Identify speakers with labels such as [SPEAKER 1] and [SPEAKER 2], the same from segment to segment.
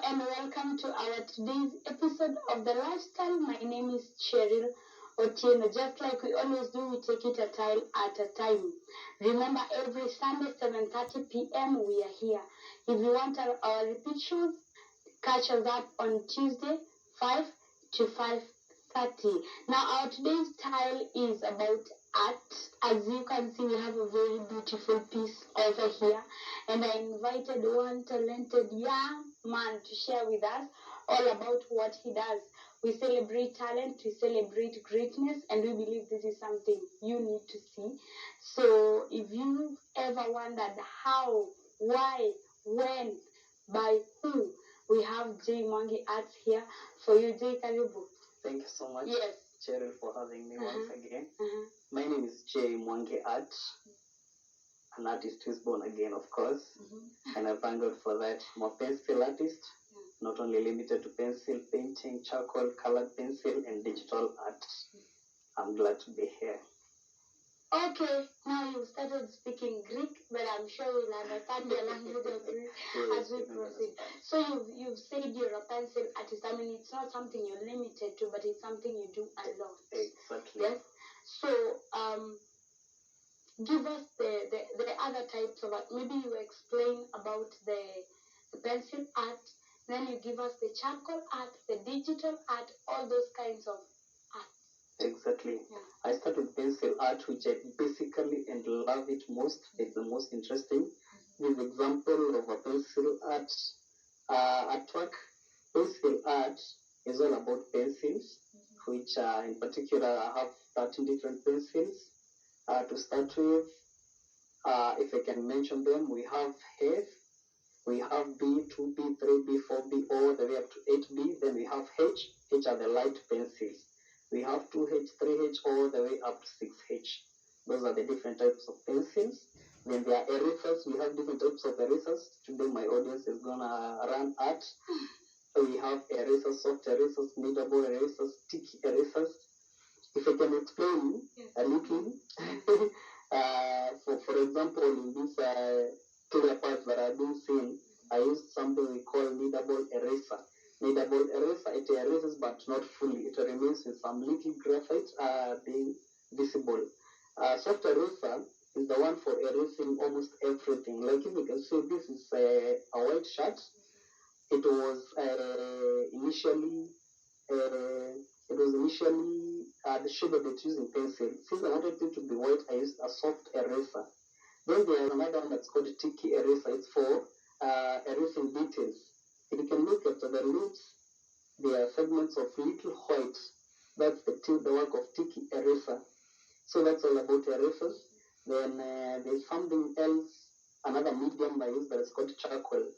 [SPEAKER 1] and welcome to our today's episode of The Lifestyle. My name is Cheryl Otieno. Just like we always do, we take it a time at a time. Remember, every Sunday, 7:30 p.m., we are here. If you want our repeat shows, catch us up on Tuesday, 5 to 5:30. Now, our today's style is about art. As you can see, we have a very beautiful piece over here, and I invited one talented young man to share with us all about what he does. We celebrate talent, we celebrate greatness, and we believe this is something you need to see. So if you've ever wondered how, why, when, by who, we have J Mwangi Arts here for you. J, karibu.
[SPEAKER 2] Thank you so much,
[SPEAKER 1] Yes.
[SPEAKER 2] Cheryl, for having me once again. My name is J Mwangi Art, an artist who is born again, of course, and I thank God for that. I'm a pencil artist, not only limited to pencil, painting, charcoal, colored pencil, and digital art. I'm glad to be here.
[SPEAKER 1] Okay, now you started speaking Greek, but I'm sure we'll understand your language as we proceed. So you've said you're a pencil artist. I mean, it's not something you're limited to, but it's something you do a lot.
[SPEAKER 2] Exactly.
[SPEAKER 1] Yes. So give us the other types of art. Maybe you explain about the pencil art, then you give us the charcoal art, the digital art, all those kinds of art.
[SPEAKER 2] Exactly.
[SPEAKER 1] Yeah.
[SPEAKER 2] I started with pencil art, which I basically and love it most. It's the most interesting. This example of a pencil art artwork. Pencil art is all about pencils, which in particular I have 13 different pencils to start with. If I can mention them, we have F, we have B, 2B, 3B, 4B, all the way up to 8B. Then we have H. H are the light pencils. We have 2H, 3H, all the way up to 6H. Those are the different types of pencils. Then there are erasers. We have different types of erasers. Today my audience is going to run art. We have erasers, soft erasers, kneadable erasers, sticky erasers. If I can explain a little, for example, in this clear parts that are being seen, I used something we call kneadable eraser. Kneadable eraser, it erases but not fully. It remains with some little graphite being visible. Soft eraser is the one for erasing almost everything. Like if you can see, this is a white shirt. It was initially the shade of it using pencil. Since I wanted it to be white, I used a soft eraser. Then there is another one that's called sticky eraser. It's for erasing details. If you can look at the lips, there are segments of little white. That's the work of sticky eraser. So that's all about erasers. Then there's something else, another medium I use that is called charcoal.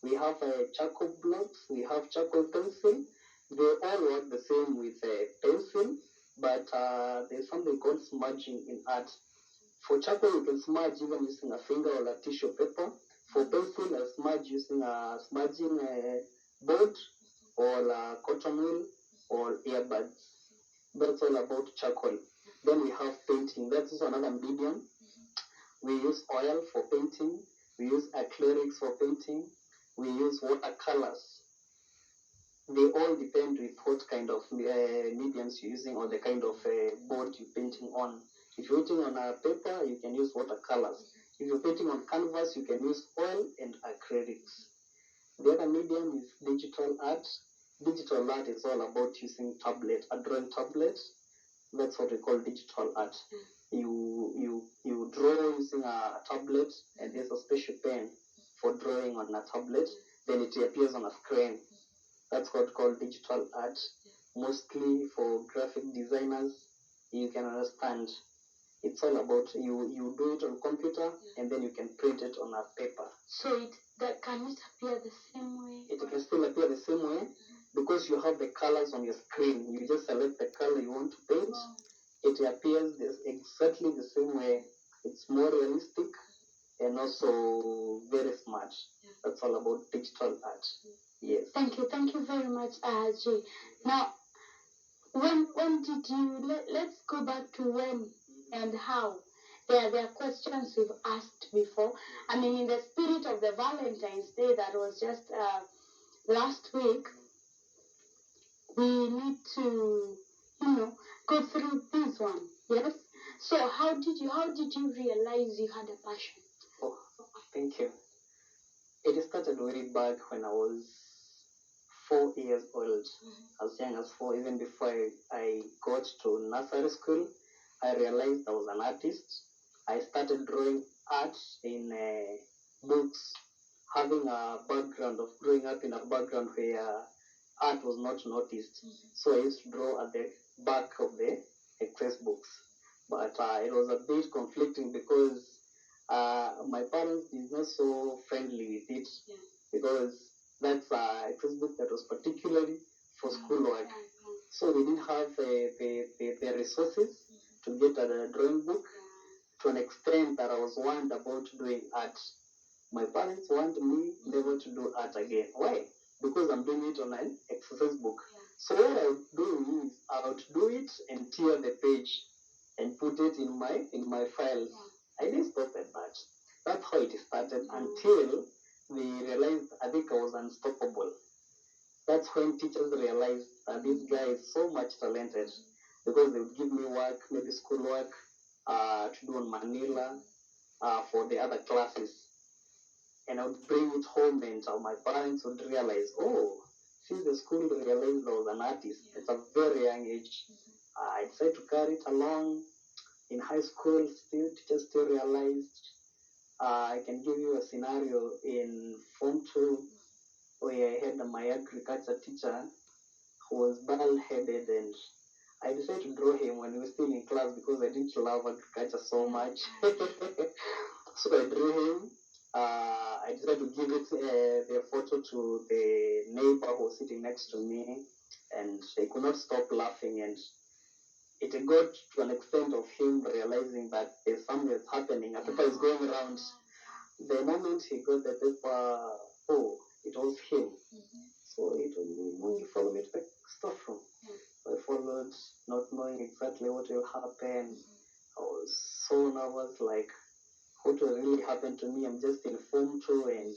[SPEAKER 2] We have charcoal blocks, we have charcoal pencil. They all work the same with pencil, but there's something called smudging in art. For charcoal, you can smudge even using a finger or a tissue paper. For pencil, I smudge using a smudging board or a cotton wool or earbuds. That's all about charcoal. Then we have painting. That's also another medium. We use oil for painting. We use acrylics for painting. We use watercolors. They all depend with what kind of mediums you're using or the kind of board you're painting on. If you're painting on a paper, you can use watercolors. If you're painting on canvas, you can use oil and acrylics. The other medium is digital art. Digital art is all about using tablet, a drawing tablet. That's what we call digital art. You draw using a tablet, and there's a special pen for drawing on a tablet. Then it appears on a screen. That's what we call digital art. Mostly for graphic designers, you can understand. It's all about you do it on computer and then you can print it on a paper.
[SPEAKER 1] So can it appear the same way?
[SPEAKER 2] It can still appear the same way because you have the colors on your screen. You just select the color you want to paint. It appears exactly the same way. It's more realistic and also very smart. That's all about digital art. Yes.
[SPEAKER 1] Thank you very much, Jay. Now, when did you? Let's go back to when and how. There are questions we've asked before. I mean, in the spirit of the Valentine's Day that was just last week we need to, go through this one. Yes. So how did you realize you had a passion?
[SPEAKER 2] Oh, thank you. It started way back when I was 4 years old, as young as 4, even before I got to nursery school. I realized I was an artist. I started drawing art in books, having a background of growing up in a background where art was not noticed. So I used to draw at the back of the textbooks. But it was a bit conflicting because my parents did not so friendly with it, because that's a textbook that was particularly for schoolwork. So we didn't have the resources to get a drawing book, to an extent that I was warned about doing art. My parents want me never to do art again. Why? Because I'm doing it on an exercise book. So what I would do is I would do it and tear the page and put it in my files. I didn't stop at that. That's how it started until they realized I think I was unstoppable. That's when teachers realized that this guy is so much talented, because they would give me work, maybe school work, to do on Manila, for the other classes. And I would bring it home, and my parents would realize, oh, since the school realized I was an artist at a very young age, I decided to carry it along. In high school, still teachers still realized. I can give you a scenario in Form 2, where I had my agriculture teacher who was bald-headed, and I decided to draw him when we were still in class because I didn't love agriculture so much. So I drew him. I decided to give it the photo to the neighbor who was sitting next to me, and they could not stop laughing. And it got to an extent of him realizing that there's something that's happening. A paper is going around. The moment he got the paper, oh, it was him. So it was me, you follow me to take stuff from. I followed, not knowing exactly what will happen. I was so nervous, like, what will really happen to me? I'm just in Form 2, and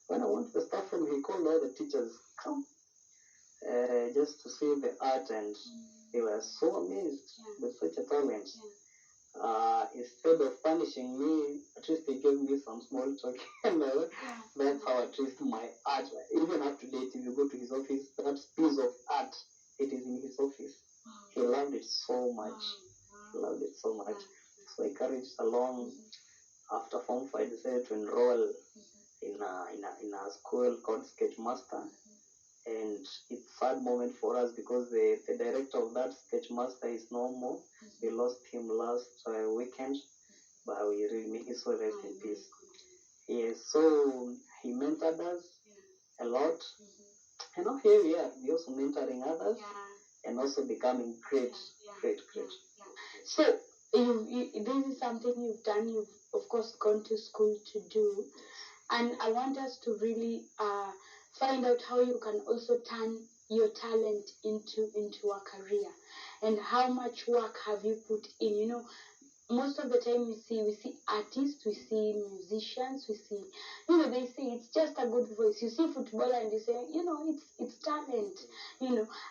[SPEAKER 2] when I wanted the stuff from him, he called all the teachers, come, just to see the art, and they were so amazed with such a talent. Instead of punishing me, at least they gave me some small token. That's how at least my art, even up to date, if you go to his office, that piece of art, it is in his office. He loved it so much. He loved it so much. So I carried it along. After Form 5, I decided to enroll in a school called Sketch Master. And it's a sad moment for us because the director of that Sketch Master is no more. We lost him last weekend, but we really may his soul rest in peace. Yes, so he mentored us a lot. And now here we are, we also mentoring others and also becoming great.
[SPEAKER 1] So this is something you've done. You've of course gone to school to do, and I want us to really find out how you can also turn your talent into a career, and how much work have you put in. Most of the time we see artists, we see musicians, we see, they say it's just a good voice. You see footballer and you say, it's talent.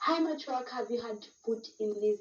[SPEAKER 1] How much work have you had to put in this